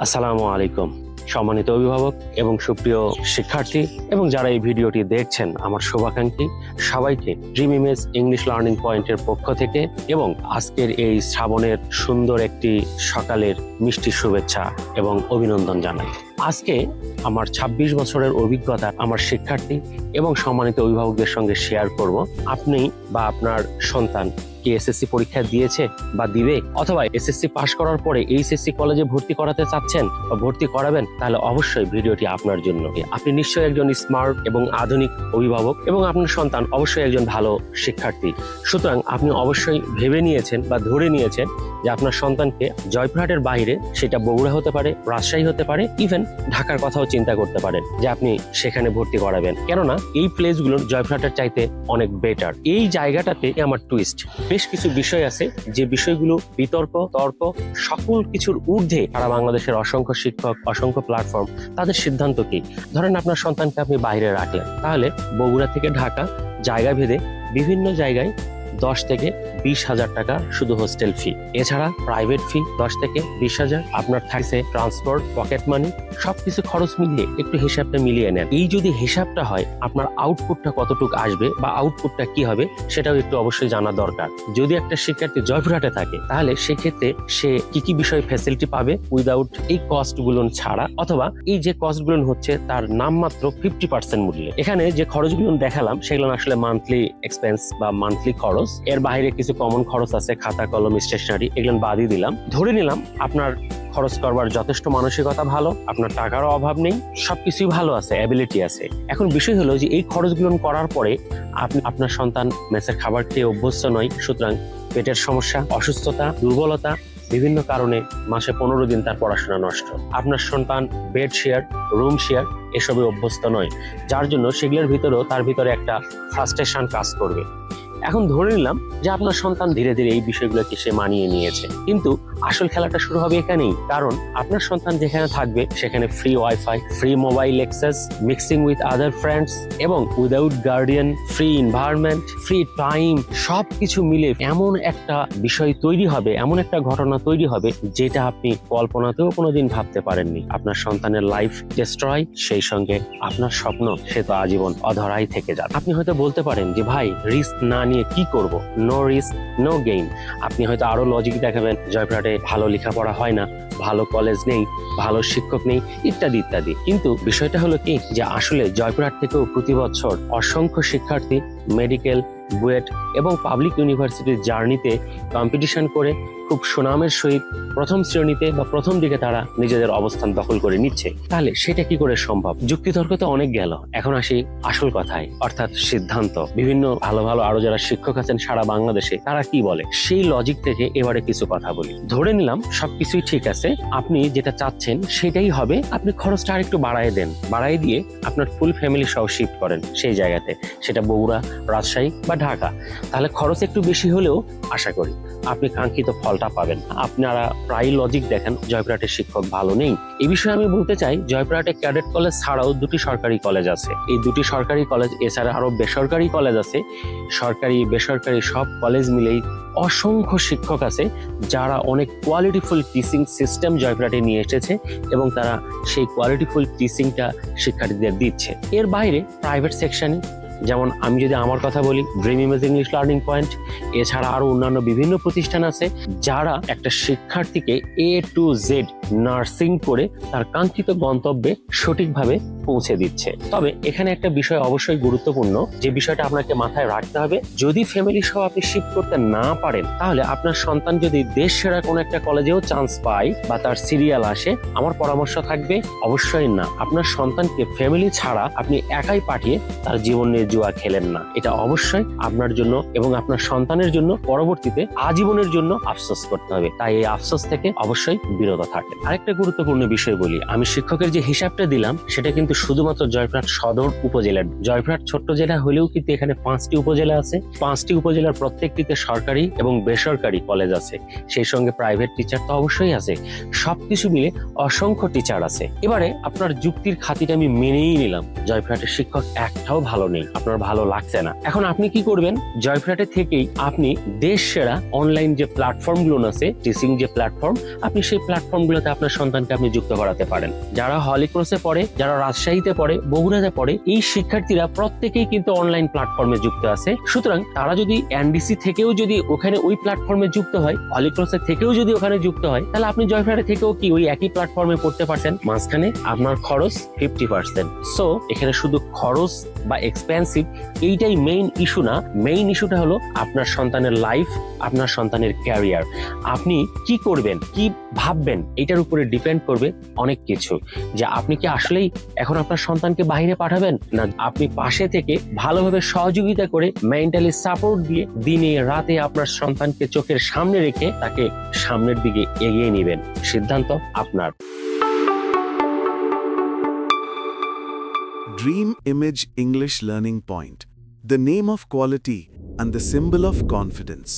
আসসালামু আলাইকুম সম্মানিত অভিভাবক এবং সুপ্রিয় শিক্ষার্থী এবং যারা এই ভিডিওটি দেখছেন, আমার শুভাকাঙ্ক্ষী সবাইকে ড্রিম ইমেজ ইংলিশ লার্নিং পয়েন্টের পক্ষ থেকে এবং আজকের এই শ্রাবণের সুন্দর একটি সকালের মিষ্টি শুভেচ্ছা এবং অভিনন্দন জানাই। আজকে আমার ২৬ বছরের অভিজ্ঞতা আমার শিক্ষার্থী এবং সম্মানিত অভিভাবকদের সঙ্গে শেয়ার করব। আপনি বা আপনার সন্তান কি এসএসসি পরীক্ষা দিয়েছে বা দিবে, অথবা এসএসসি পাশ করার পরে এইচএসসি কলেজে ভর্তি করাতে চাচ্ছেন বা ভর্তি করাবেন, তাহলে অবশ্যই ভিডিওটি আপনার জন্য। আপনি নিশ্চয়ই একজন স্মার্ট এবং আধুনিক অভিভাবক এবং আপনার সন্তান অবশ্যই একজন ভালো শিক্ষার্থী। সুতরাং আপনি অবশ্যই ভেবে নিয়েছেন বা ধরে নিয়েছেন যে আপনার সন্তানকে জয়পুরহাটের বাইরে, সেটা বগুড়া হতে পারে, রাজশাহী হতে পারে, ইভেন ঢাকার কথাও চিন্তা করতে পারেন যে আপনি সেখানে ভর্তি করাবেন। কেননা এই প্লেসগুলো জয়পুরহাটের চাইতে অনেক বেটার। এই জায়গাটাতে আমার টুইস্ট, বেশ কিছু বিষয় আছে যে বিষয়গুলো বিতর্ক, তর্ক, সকল কিছুর ঊর্ধ্বে সারা বাংলাদেশের অসংখ্য শিক্ষক, অসংখ্য প্ল্যাটফর্ম, তাদের সিদ্ধান্ত কি। ধরেন আপনার সন্তানকে আপনি বাইরে রাখলেন, তাহলে বগুড়া থেকে ঢাকা জায়গা ভেদে বিভিন্ন জায়গায় 10 থেকে 20,000 টাকা শুধু হোস্টেল ফি। এছাড়া প্রাইভেট ফি 10 থেকে 20,000। আপনার থাকছে ট্রান্সপোর্ট, পকেট মানি, সবকিছু খরচ মিলিয়ে একটু হিসাবটা মিলিয়ে নেন। এই যদি হিসাবটা হয়, আপনার আউটপুটটা কতটুকু আসবে বা আউটপুটটা কি হবে সেটাও একটু অবশ্যই জানা দরকার। যদি একটা শিক্ষার্থী জয়পুরহাটে থাকে, তাহলে সেক্ষেত্রে সে কি কি বিষয় ফ্যাসিলিটি পাবে উইদাউট এই কস্টগুলো ছাড়া, অথবা এই যে কস্টগুলো হচ্ছে তার নামমাত্র 50% মূল্যে। এখানে যে খরচগুলো দেখালাম সেগুলো আসলে মান্থলি এক্সপেন্স বা মান্থলি খরচ। এর বাইরে কিছু কমন খরচ আছে, খাতা, কলম, স্টেশনারি, এগুলো বাদই দিলাম। ধরে নিলাম আপনার খরচ করবার যথেষ্ট মানসিকতা ভালো, আপনার টাকারও অভাব নেই, সবকিছুই ভালো আছে, অ্যাবিলিটি আছে। এখন বিষয় হলো যে এই খরচগুলো করার পরে আপনার সন্তান মেসের খাবার খেয়ে অভ্যস্ত নয়, সুতরাং পেটের সমস্যা, অসুস্থতা, দুর্বলতা, বিভিন্ন কারণে মাসে 15 দিন তার পড়াশোনা নষ্ট। আপনার সন্তান বেড শেয়ার, রুম শেয়ার এসবে অভ্যস্ত নয়, যার জন্য সেগুলোর ভিতরেও তার ভিতরে একটা ফ্রাস্ট্রেশন কাজ করবে। এখন ধরে নিলাম যে আপনার সন্তান ধীরে ধীরে এই বিষয়গুলোকে সে মানিয়ে নিয়েছে, কিন্তু আসল খেলাটা শুরু হবে এখানেই। কারণ আপনার সন্তান যেখানে থাকবে সেখানে free wifi, free mobile access, mixing with other friends এবং without guardian, free environment, free time, সবকিছু মিলে এমন একটা বিষয় তৈরি হবে, এমন একটা ঘটনা তৈরি হবে যেটা আপনি কল্পনাতেও কোনোদিন ভাবতে পারেননি। আপনার সন্তানের লাইফ ডিস্ট্রয়, সেই সঙ্গে আপনার স্বপ্ন সে তো আজীবন অধরাই থেকে যাবে। আপনি হয়তো বলতে পারেন যে ভাই, রিস্ক না নিয়ে কি করব? No risk no gain. আপনি হয়তো আরো লজিক দেখাবেন, জয়পুরহাটে ভালো লেখাপড়া হয় না, ভালো কলেজ নেই, ভালো শিক্ষক নেই, ইত্যাদি ইত্যাদি। কিন্তু বিষয়টা হলো কি, যে আসলে জয়পুরহাট থেকেও প্রতি বছর অসংখ্য শিক্ষার্থী মেডিকেল, বুয়েট এবং পাবলিক ইউনিভার্সিটির জার্নিতে কম্পিটিশন করে খুব সুনামের সহিত প্রথম শ্রেণীতে বা প্রথম দিকে তারা নিজেদের অবস্থান দখল করে নিচ্ছে। তাহলে সেটা কি করে সম্ভব? যুক্তিতর্ক তো অনেক গেল, এখন আসি আসল কথায়, অর্থাৎ সিদ্ধান্ত। বিভিন্ন ভালো ভালো আরো যারা শিক্ষক আছেন সারা বাংলাদেশে, তারা কি বলে সেই লজিক থেকে এবারে কিছু কথা বলি। ধরে নিলাম সবকিছুই ঠিক আছে, আপনি যেটা চাচ্ছেন সেটাই হবে, আপনি খরচটা আর একটু বাড়ায় দেন, বাড়ায় দিয়ে আপনার ফুল ফ্যামিলি সহ শিফট করেন সেই জায়গাতে, সেটা বগুড়া, রাজশাহী বা ঢাকা। তাহলে খরচ একটু বেশি হলেও আশা করি আপনি কাঙ্ক্ষিত ফলটা পাবেন। আপনারা প্রায় লজিক দেখেন জয়পুরহাটের শিক্ষক ভালো নেই। এই বিষয়ে আমি বলতে চাই, জয়পুরহাটে ক্যাডেট কলেজ ছাড়াও 2টি সরকারি কলেজ আছে। এই 2টি সরকারি কলেজ এছাড়া আরো বেসরকারি কলেজ আছে। সরকারি বেসরকারি সব কলেজ মিলেই অসংখ্য শিক্ষক আছে যারা অনেক কোয়ালিটিফুল টিচিং সিস্টেম জয়পুরহাটে নিয়ে এসেছে এবং তারা সেই কোয়ালিটিফুল টিচিংটা শিক্ষার্থীদের দিচ্ছে। এর বাইরে প্রাইভেট সেকশনে, যেমন আমি যদি আমার কথা বলি, dream image English learning point, এছাড়া আরো অন্যান্য বিভিন্ন প্রতিষ্ঠান আছে যারা একটা শিক্ষার্থীকে A to Z নার্সিং করে তার কাঙ্ক্ষিত গন্তব্যে সঠিকভাবে পৌঁছে দিচ্ছে। তবে এখানে একটা বিষয় অবশ্যই গুরুত্বপূর্ণ, যে বিষয়টা আপনাকে মাথায় রাখতে হবে, যদি ফ্যামিলি সহ আপনি শিফট করতে না পারেন, তাহলে আপনার সন্তান যদি দেশ সেরা কোনো একটা কলেজেও চান্স পায় বা তার সিরিয়াল আসে, আমার পরামর্শ থাকবে অবশ্যই না, আপনার সন্তানকে ফ্যামিলি ছাড়া আপনি একাই পাঠিয়ে তার জীবন নিয়ে জুয়া খেলেন না। এটা অবশ্যই আপনার জন্য এবং আপনার সন্তানের জন্য পরবর্তীতে আজীবনের জন্য আফসোস করতে হবে। তাই এই আফসোস থেকে অবশ্যই বিরত থাকেন। আরেকটা গুরুত্বপূর্ণ বিষয় বলি, আমি শিক্ষকের যে হিসাবটা দিলাম সেটা কিন্তু শুধুমাত্র জয়পুরহাট সদর উপজেলার। জয়পুরহাট ছোট্ট জেলা হলেও কিন্তু এখানে 5টি উপজেলা আছে। 5টি উপজেলার প্রত্যেকটিতে সরকারি এবং বেসরকারি কলেজ আছে, সেই সঙ্গে প্রাইভেট টিচার তো অবশ্যই আছে। সবকিছু মিলে অসংখ্য টিচার আছে। এবারে আপনার যুক্তির খাতিরে আমি মেনেই নিলাম জয়পুরহাটের শিক্ষক একটাও ভালো নেই, আপনার ভালো লাগছে না। এখন আপনি কি করবেন? জয়পুরহাটে থেকেই আপনি দেশ সেরা অনলাইন যে প্ল্যাটফর্ম গুলো আছে, টিচিং যে প্ল্যাটফর্ম, আপনি সেই প্ল্যাটফর্ম গুলোতে আপনার সন্তানকে আপনি যুক্ত করাতে পারেন। যারা হলিক্রসে পড়ে, যারা রাজশাহীতে পড়ে, বগুড়াতে পড়ে, এই শিক্ষার্থীরা প্রত্যেকেই কিন্তু অনলাইন প্ল্যাটফর্মে যুক্ত আছে। সুতরাং তারা যদি এনডিসি থেকেও যদি ওখানে ওই প্ল্যাটফর্মে যুক্ত হয়, হলিক্রসে থেকেও যদি ওখানে যুক্ত হয়, তাহলে আপনি জয়পুরহাটে থেকেও কি ওই একই প্ল্যাটফর্মে পড়তে পারছেন। মাঝখানে আপনার খরচ 50%। সো এখানে শুধু খরচ বা এক্সপেন্সিভ এইটাই মেইন ইস্যু না। মেইন ইস্যুটা হলো আপনার সন্তানের লাইফ, আপনার সন্তানের ক্যারিয়ার। আপনি কি করবেন, কি ভাববেন, এটার উপরে ডিপেন্ড করবে অনেক কিছু। যে আপনি কি আসলেই এখন আপনার সন্তানকে বাইরে পাঠাবেন, না আপনি পাশে থেকে ভালোভাবে সহযোগিতা করে মেন্টালি সাপোর্ট দিয়ে দিনে রাতে আপনার সন্তানকে চোখের সামনে রেখে তাকে সামনের দিকে এগিয়ে নেবেন। সিদ্ধান্ত আপনার। Dream Image English Learning Point, the name of quality and the symbol of confidence.